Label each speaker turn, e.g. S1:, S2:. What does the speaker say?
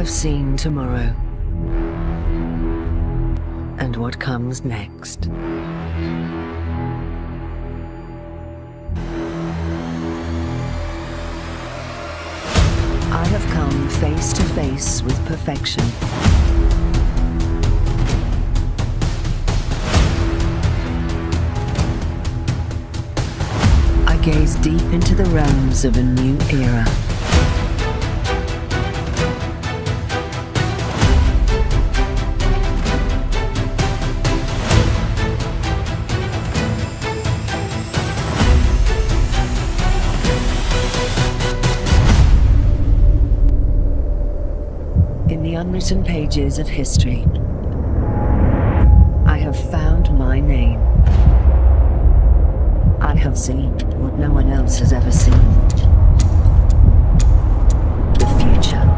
S1: have seen tomorrow and what comes next. I have come face to face with perfection. I gaze deep into the realms of a new era. In the unwritten pages of history, I have found my name. I have seen what no one else has ever seen. The future.